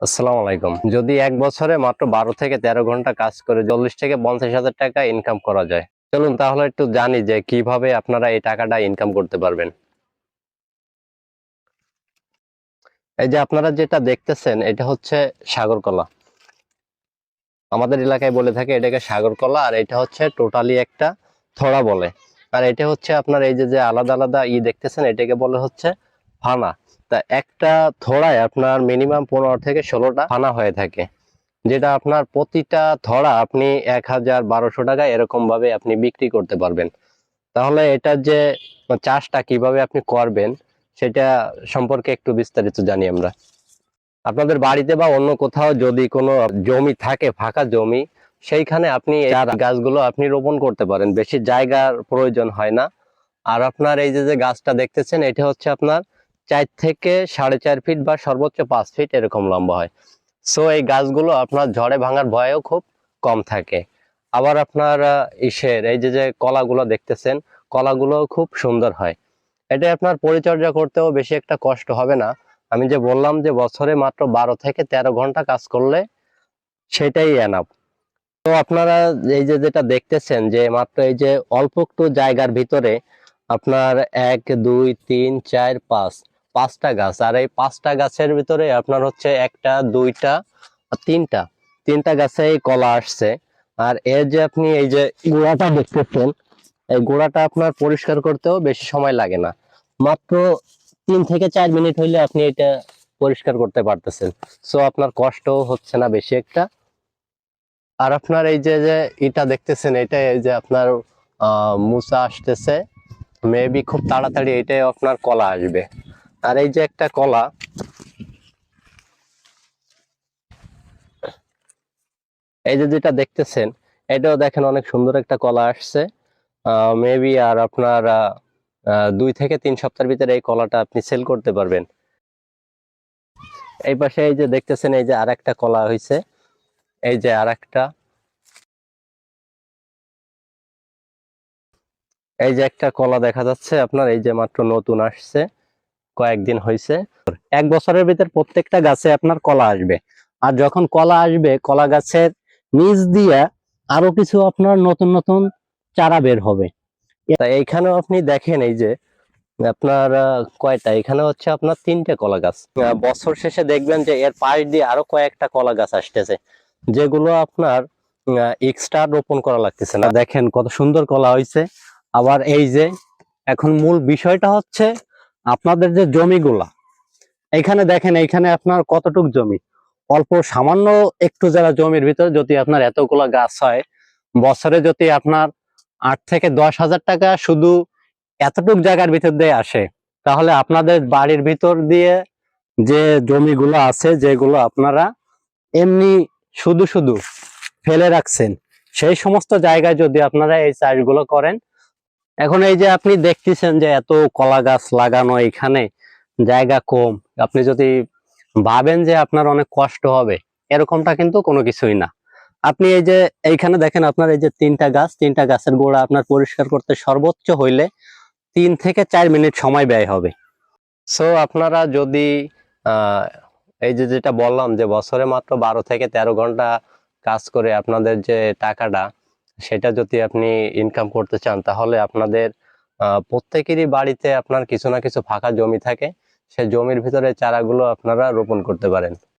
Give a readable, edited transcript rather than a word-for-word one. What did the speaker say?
আসসালামু আলাইকুম। যদি এক বছরে মাত্র 12 থেকে 13 ঘন্টা কাজ করে 40 থেকে 50,000 টাকা ইনকাম করা যায়, চলুন তাহলে একটু জানি যে কিভাবে আপনারা এই টাকাটা ইনকাম করতে পারবেন। এই যে আপনারা যেটা দেখতেছেন এটা হচ্ছে সাগর কলা। আমাদের এলাকায় বলে থাকে এটাকে সাগর কলা, আর এটা হচ্ছে টোটালি একটা থোড়া বলে। আর এটা হচ্ছে আপনার এই যে যে আলাদা আলাদা দেখতেছেন এটাকে বলে হচ্ছে ফানা। তা একটা থোড়ায় আপনার মিনিমাম 15 থেকে 16টা ফানা হয়ে থাকে, যেটা আপনার প্রতিটা ধরা আপনি 1,000 1200 টাকা এরকম ভাবে আপনি বিক্রি করতে পারবেন। তাহলে এটা যে চাষটা কিভাবে আপনি করবেন সেটা সম্পর্কে একটু বিস্তারিত জানি আমরা। আপনাদের বাড়িতে বা অন্য কোথাও যদি কোনো জমি থাকে, ফাঁকা জমি, সেইখানে আপনি এই গাছগুলো আপনি রোপণ করতে পারেন, বেশি জায়গার প্রয়োজন হয় না। আর আপনার এই যে যে গাছটা দেখতেছেন এটা হচ্ছে আপনার 4 থেকে 4.5 ফিট বা সর্বোচ্চ 5 ফিট এরকম লম্বা হয়। সো এই গাছগুলো আপনার ঝড়ে ভাঙার ভয়ও খুব কম থাকে। আবার আপনার এই যে যে কলাগুলো দেখতেছেন, কলাগুলো খুব সুন্দর হয়। এটা আপনার পরিচর্যা করতেও বেশি একটা কষ্ট হবে না। আমি যে বললাম যে বছরে মাত্র 12 থেকে 13 ঘন্টা কাজ করলে সেটাই এনাফ। তো আপনারা এই যে যেটা দেখতেছেন যে মাত্র এই যে অল্প একটু জায়গার ভিতরে আপনার 1 2 3 4 5 5টা গাছ, আর এই 5টা গাছের ভিতরে আপনার হচ্ছে একটা দুইটা আর তিনটা গাছে এই কলা আসছে। আর এর যে আপনি এই যে গোড়াটা দেখতেছেন, এই গোড়াটা আপনার পরিষ্কার করতেও বেশি সময় লাগে না, মাত্র 3 থেকে 4 মিনিট হইলে আপনি এটা পরিষ্কার করতে পারতেছেন। সো আপনার কষ্টও হচ্ছে না বেশি একটা। আর আপনার এই যে যে এটা দেখতেছেন এটা এই যে আপনার মুসা আসতেছে, মেবি খুব তাড়াতাড়ি এটাই আপনার কলা আসবে। আর এই যে একটা কলা, এই যে যেটা দেখতেছেন এটাও দেখেন অনেক সুন্দর একটা কলা আসছে। মেবি আর আপনার 2 থেকে 3 সপ্তাহের ভিতরে এই কলাটা আপনি সেল করতে পারবেন। এই পাশে এই যে দেখতেছেন এই যে আর একটা কলা হয়েছে, এই যে আর একটা, এই যে একটা কলা দেখা যাচ্ছে আপনার এই যে মাত্র নতুন আসছে, কয়েকদিন হয়েছে। এক বছরের ভিতর প্রত্যেকটা গাছে আপনার কলা আসবে। আর যখন কলা আসবে কলা গাছের নিচ দিয়ে আরো কিছু আপনার নতুন নতুন চারা বের হবে। তা এইখানেও আপনি দেখেন এই যে আপনার কয়টা, এখানে হচ্ছে আপনার 3টে কলা গাছ। বছর শেষে দেখবেন যে এর পাশ দিয়ে আরো কয়েকটা কলা গাছ আসতেছে, যেগুলো আপনার এক্সট্রা রোপণ করা লাগতেছে না। দেখেন কত সুন্দর কলা হয়েছে। আবার এই যে এখন মূল বিষয়টা হচ্ছে আপনাদের যে জমিগুলা, এখানে দেখেন এইখানে আপনার কতটুক জমি, অল্প সামান্য একটু যারা জমির ভিতরে যদি আপনার এতগুলা গাছ হয়, বছরে যদি আপনার 8 থেকে 10 হাজার টাকা শুধু এতটুক জায়গার ভিতর দিয়ে আসে, তাহলে আপনাদের বাড়ির ভিতর দিয়ে যে জমিগুলো আছে যেগুলো আপনারা এমনি শুধু শুধু ফেলে রাখছেন, সেই সমস্ত জায়গায় যদি আপনারা এই চাষগুলো করেন। এখন এই যে আপনি দেখতেছেন যে এত কলা গাছ লাগানো, এখানে জায়গা কম, আপনি যদি ভাবেন যে আপনার অনেক কষ্ট হবে, এরকমটা কিন্তু কোনো কিছুই না। আপনি এই যে এইখানে দেখেন আপনার এই যে 3টা গাছের গোড়া আপনার পরিষ্কার করতে সর্বোচ্চ হইলে 3 থেকে 4 মিনিট সময় ব্যয় হবে। সো আপনারা যদি আহ এই যে যেটা বললাম যে বছরে মাত্র 12 থেকে 13 ঘন্টা কাজ করে আপনাদের যে টাকাটা, সেটা যদি আপনি ইনকাম করতে চান, তাহলে আপনাদের প্রত্যেকেরই বাড়িতে আপনার কিছু না কিছু ফাঁকা জমি থাকে, সেই জমির ভিতরে চারাগুলো আপনারা রোপণ করতে পারেন।